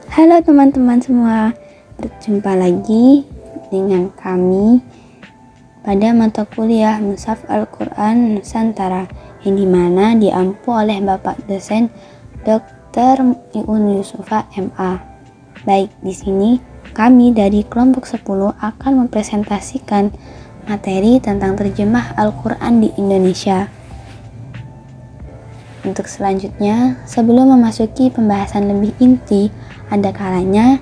Halo teman-teman semua, berjumpa lagi dengan kami pada mata kuliah Mushaf Al-Quran Nusantara yang dimana diampu oleh Bapak dosen Dr. Miun Yusufa MA. Baik, di sini kami dari kelompok 10 akan mempresentasikan materi tentang terjemah Al-Quran di Indonesia. Untuk selanjutnya, sebelum memasuki pembahasan lebih inti, ada kalanya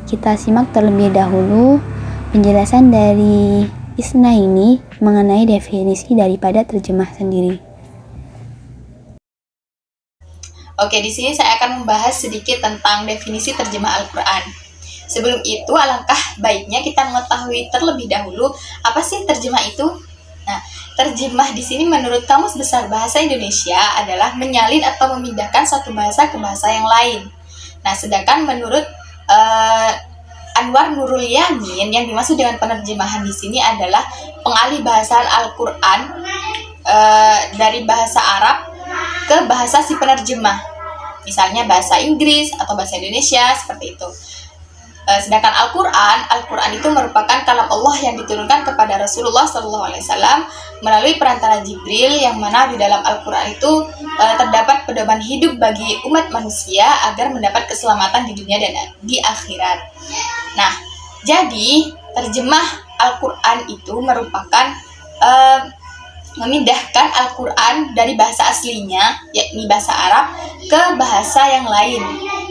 kita simak terlebih dahulu penjelasan dari Isnaini mengenai definisi daripada terjemah sendiri. Oke, di sini saya akan membahas sedikit tentang definisi terjemah Al-Quran. Sebelum itu, alangkah baiknya kita mengetahui terlebih dahulu apa sih terjemah itu. Nah, terjemah di sini menurut Kamus Besar Bahasa Indonesia adalah menyalin atau memindahkan satu bahasa ke bahasa yang lain. Nah, sedangkan menurut Anwar Nurul Yamin, yang dimaksud dengan penerjemahan di sini adalah pengalih bahasaan Al-Quran dari bahasa Arab ke bahasa si penerjemah, misalnya bahasa Inggris atau bahasa Indonesia, seperti itu. Sedangkan Al-Quran itu merupakan kalam Allah yang diturunkan kepada Rasulullah SAW melalui perantara Jibril, yang mana di dalam Al-Quran itu terdapat pedoman hidup bagi umat manusia agar mendapat keselamatan di dunia dan di akhirat. Nah, jadi terjemah Al-Quran itu merupakan memindahkan Al-Quran dari bahasa aslinya, yakni bahasa Arab, ke bahasa yang lain,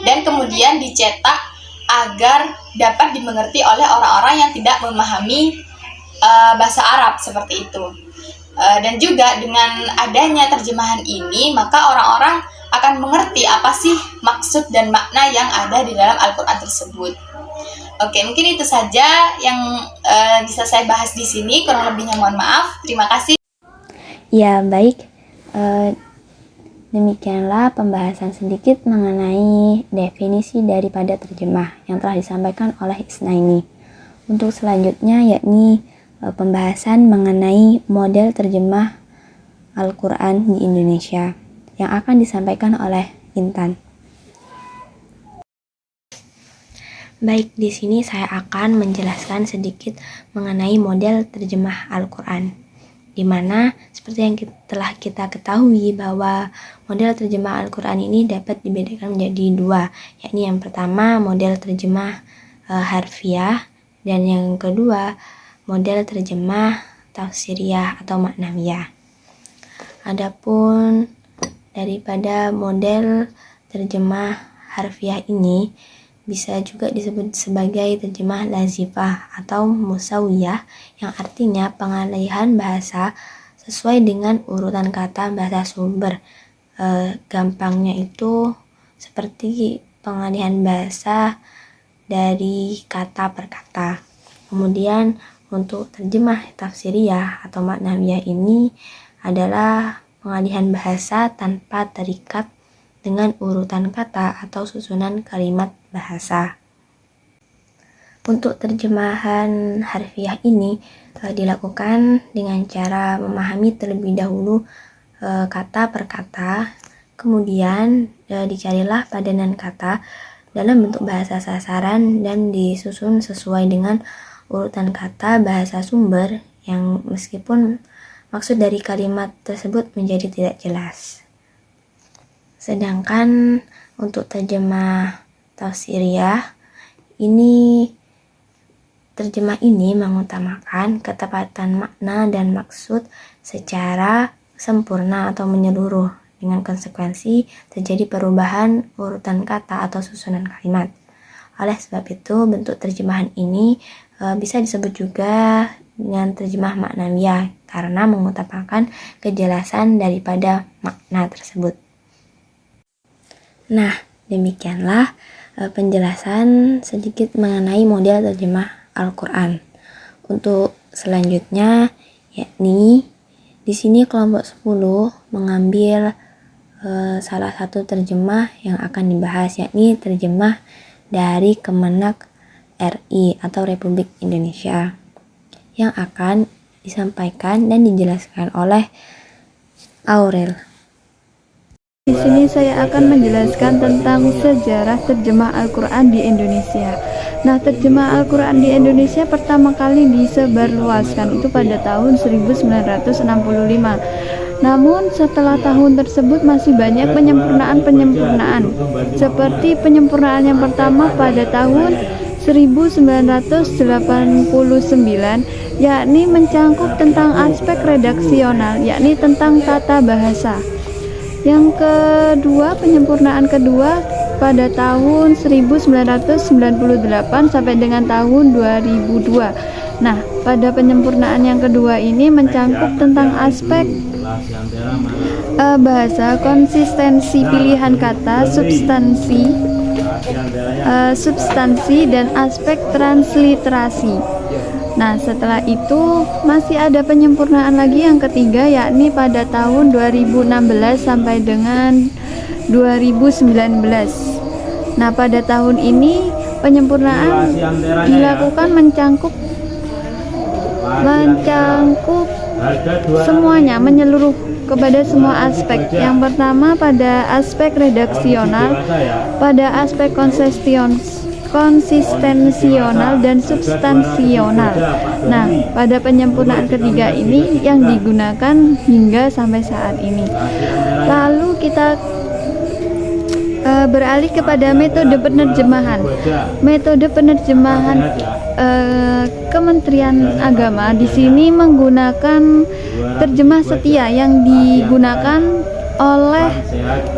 dan kemudian dicetak agar dapat dimengerti oleh orang-orang yang tidak memahami bahasa Arab, seperti itu. Dan juga dengan adanya terjemahan ini, maka orang-orang akan mengerti apa sih maksud dan makna yang ada di dalam Al-Quran tersebut. Oke, mungkin itu saja yang bisa saya bahas di sini. Kurang lebihnya mohon maaf. Terima kasih. Ya, baik. Demikianlah pembahasan sedikit mengenai definisi daripada terjemah yang telah disampaikan oleh Isnaini. Untuk selanjutnya yakni pembahasan mengenai model terjemah Al-Quran di Indonesia yang akan disampaikan oleh Intan. Baik, di sini saya akan menjelaskan sedikit mengenai model terjemah Al-Quran, di mana seperti yang telah kita ketahui bahwa model terjemah Al-Quran ini dapat dibedakan menjadi dua, yakni yang pertama model terjemah harfiah, dan yang kedua model terjemah tafsiriyah atau maknawiyah. Adapun daripada model terjemah harfiah ini bisa juga disebut sebagai terjemah lazifah atau musawiyah, yang artinya pengalihan bahasa sesuai dengan urutan kata bahasa sumber. Gampangnya itu seperti pengalihan bahasa dari kata per kata. Kemudian untuk terjemah tafsiriyah atau maknawiyah ini adalah pengalihan bahasa tanpa terikat dengan urutan kata atau susunan kalimat bahasa. Untuk terjemahan harfiah ini dilakukan dengan cara memahami terlebih dahulu kata per kata, kemudian dicarilah padanan kata dalam bentuk bahasa sasaran dan disusun sesuai dengan urutan kata bahasa sumber yang meskipun maksud dari kalimat tersebut menjadi tidak jelas. Sedangkan untuk terjemah tafsiriyah terjemah ini mengutamakan ketepatan makna dan maksud secara sempurna atau menyeluruh, dengan konsekuensi terjadi perubahan urutan kata atau susunan kalimat. Oleh sebab itu, bentuk terjemahan ini bisa disebut juga dengan terjemah maknawiyah karena mengutamakan kejelasan daripada makna tersebut. Nah, demikianlah penjelasan sedikit mengenai model terjemah Al-Quran. Untuk selanjutnya, yakni di sini kelompok 10 mengambil salah satu terjemah yang akan dibahas, yakni terjemah dari Kemenak RI atau Republik Indonesia, yang akan disampaikan dan dijelaskan oleh Aurel. Di sini saya akan menjelaskan tentang sejarah terjemah Al-Quran di Indonesia. Nah, terjemah Al-Quran di Indonesia pertama kali disebarluaskan itu pada tahun 1965. Namun setelah tahun tersebut masih banyak penyempurnaan-penyempurnaan. Seperti penyempurnaan yang pertama pada tahun 1989, yakni mencangkup tentang aspek redaksional, yakni tentang tata bahasa. Yang kedua, penyempurnaan kedua pada tahun 1998 sampai dengan tahun 2002. Nah, pada penyempurnaan yang kedua ini mencangkup tentang aspek bahasa, konsistensi pilihan kata, substansi dan aspek transliterasi. Nah, setelah itu masih ada penyempurnaan lagi yang ketiga, yakni pada tahun 2016 sampai dengan 2019. Nah, pada tahun ini penyempurnaan dilakukan mencangkup semuanya, menyeluruh kepada semua aspek. Yang pertama pada aspek redaksional, pada aspek konsistensional dan substansional. Nah, pada penyempurnaan ketiga ini yang digunakan hingga sampai saat ini. Lalu kita beralih kepada metode penerjemahan. Metode penerjemahan Kementerian Agama di sini menggunakan terjemah setia yang digunakan oleh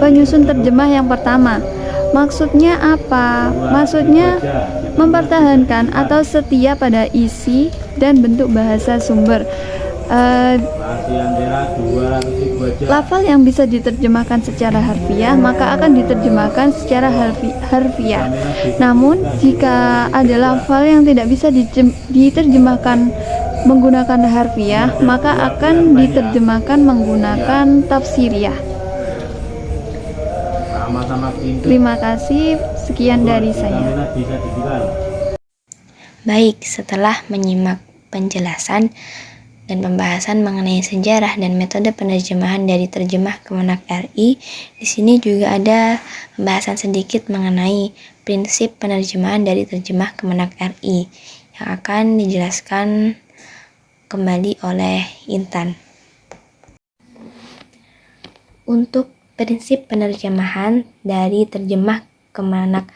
penyusun terjemah yang pertama. Maksudnya apa? Maksudnya mempertahankan atau setia pada isi dan bentuk bahasa sumber. Lafal yang bisa diterjemahkan secara harfiah maka akan diterjemahkan secara harfiah. Namun jika ada lafal yang tidak bisa diterjemahkan menggunakan harfiah maka akan diterjemahkan menggunakan tafsiriyah. Terima kasih, sekian dari saya. Baik, setelah menyimak penjelasan dan pembahasan mengenai sejarah dan metode penerjemahan dari terjemah Kemenak RI, di sini juga ada pembahasan sedikit mengenai prinsip penerjemahan dari terjemah Kemenak RI yang akan dijelaskan kembali oleh Intan. Untuk prinsip penerjemahan dari terjemah Kemenak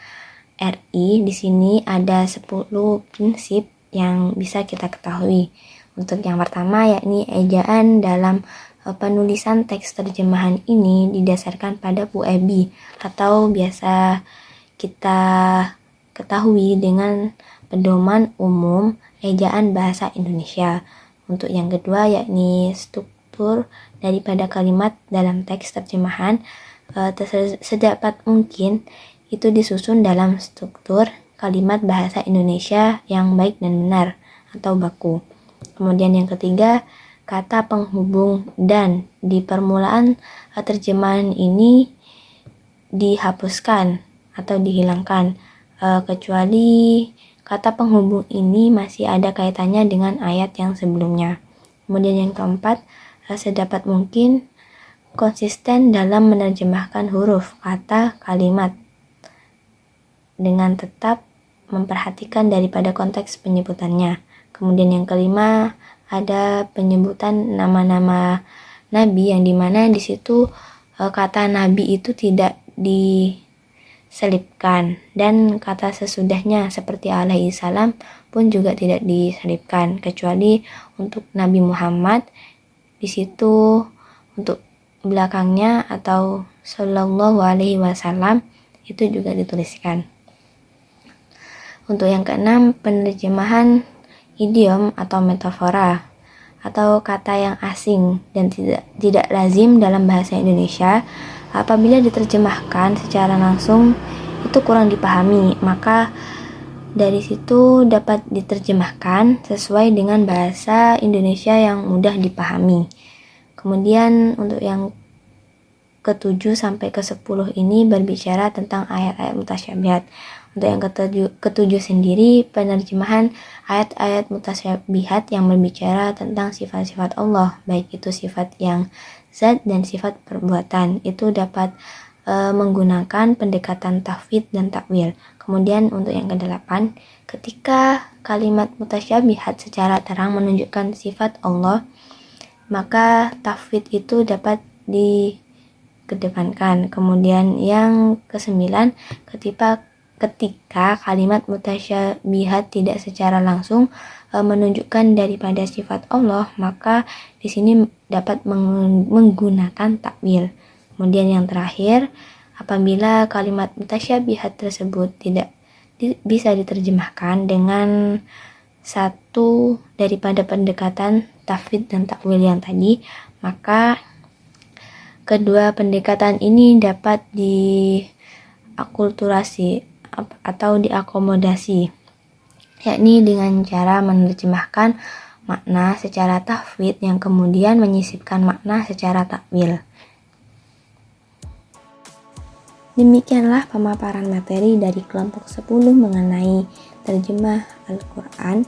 RI, di sini ada 10 prinsip yang bisa kita ketahui. Untuk yang pertama yakni ejaan dalam penulisan teks terjemahan ini didasarkan pada puebi atau biasa kita ketahui dengan pedoman umum ejaan bahasa Indonesia. Untuk yang kedua yakni struktur daripada kalimat dalam teks terjemahan sedapat mungkin itu disusun dalam struktur kalimat bahasa Indonesia yang baik dan benar atau baku. Kemudian yang ketiga, kata penghubung dan di permulaan terjemahan ini dihapuskan atau dihilangkan kecuali kata penghubung ini masih ada kaitannya dengan ayat yang sebelumnya. Kemudian yang keempat, sedapat mungkin konsisten dalam menerjemahkan huruf, kata, kalimat dengan tetap memperhatikan daripada konteks penyebutannya. Kemudian yang kelima, ada penyebutan nama-nama nabi yang dimana di situ kata nabi itu tidak diselipkan dan kata sesudahnya seperti alaihi salam pun juga tidak diselipkan, kecuali untuk Nabi Muhammad di situ untuk belakangnya atau sallallahu alaihi wasallam itu juga dituliskan. Untuk yang keenam, penerjemahan idiom atau metafora atau kata yang asing dan tidak lazim dalam bahasa Indonesia apabila diterjemahkan secara langsung itu kurang dipahami, maka dari situ dapat diterjemahkan sesuai dengan bahasa Indonesia yang mudah dipahami. Kemudian untuk yang ke-7 sampai ke-10 ini berbicara tentang ayat-ayat mutasyabihat. Untuk yang ke-7 sendiri penerjemahan ayat-ayat mutasyabihat yang berbicara tentang sifat-sifat Allah, baik itu sifat yang zat dan sifat perbuatan. Itu dapat menggunakan pendekatan tafwid dan takwil. Kemudian untuk yang kedelapan, ketika kalimat mutasyabihat secara terang menunjukkan sifat Allah, maka tafwid itu dapat dikedepankan. Kemudian yang kesembilan, ketika kalimat mutasyabihat tidak secara langsung menunjukkan daripada sifat Allah, maka di sini dapat menggunakan takwil. Kemudian yang terakhir, apabila kalimat mutasyabihat tersebut tidak bisa diterjemahkan dengan satu daripada pendekatan tafwid dan takwil yang tadi, maka kedua pendekatan ini dapat diakulturasi atau diakomodasi, yakni dengan cara menerjemahkan makna secara tafwid yang kemudian menyisipkan makna secara takwil. Demikianlah pemaparan materi dari kelompok 10 mengenai terjemah Al-Quran,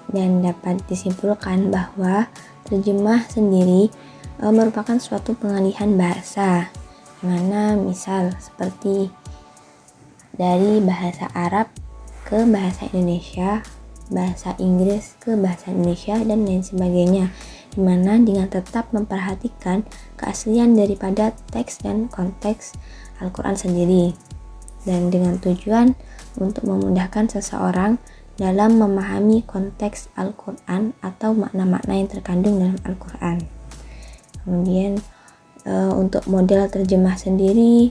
dan dapat disimpulkan bahwa terjemah sendiri merupakan suatu pengalihan bahasa, dimana misal seperti dari bahasa Arab ke bahasa Indonesia, bahasa Inggris ke bahasa Indonesia, dan lain sebagainya, dimana dengan tetap memperhatikan keaslian daripada teks dan konteks Al-Quran sendiri, dan dengan tujuan untuk memudahkan seseorang dalam memahami konteks Al-Quran atau makna-makna yang terkandung dalam Al-Quran. Kemudian untuk model terjemah sendiri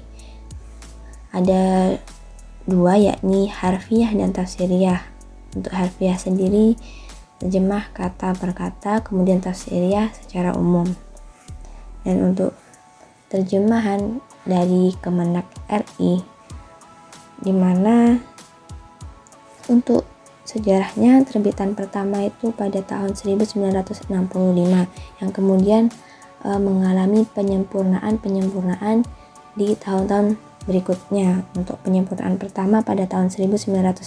ada dua, yakni harfiah dan tafsiriyah. Untuk harfiah sendiri terjemah kata per kata, kemudian tafsiriyah secara umum. Dan untuk terjemahan dari Kemenak RI, dimana untuk sejarahnya terbitan pertama itu pada tahun 1965, yang kemudian mengalami penyempurnaan di tahun-tahun berikutnya. Untuk penyempurnaan pertama pada tahun 1989,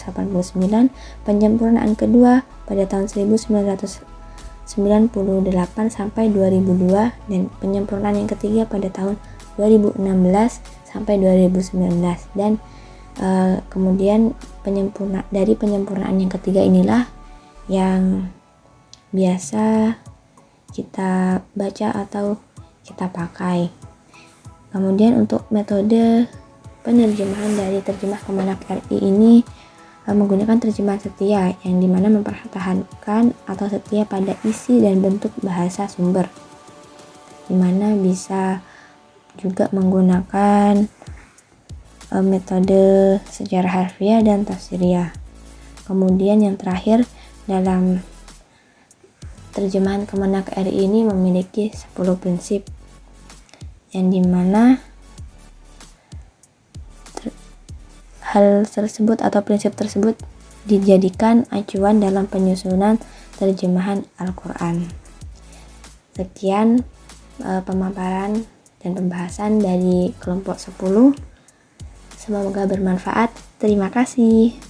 penyempurnaan kedua pada tahun 1998 sampai 2002, dan penyempurnaan yang ketiga pada tahun 2016 sampai 2019. Dan kemudian dari penyempurnaan yang ketiga inilah yang biasa kita baca atau kita pakai. Kemudian untuk metode penerjemahan dari terjemah Kemenak RI ini menggunakan terjemahan setia, yang dimana mempertahankan atau setia pada isi dan bentuk bahasa sumber, dimana bisa juga menggunakan metode sejarah harfiah dan tafsiriyah. Kemudian yang terakhir, dalam terjemahan Kemenak RI ini memiliki 10 prinsip, yang dimana hal tersebut atau prinsip tersebut dijadikan acuan dalam penyusunan terjemahan Al-Quran. Sekian pemaparan dan pembahasan dari kelompok 10. Semoga bermanfaat. Terima kasih.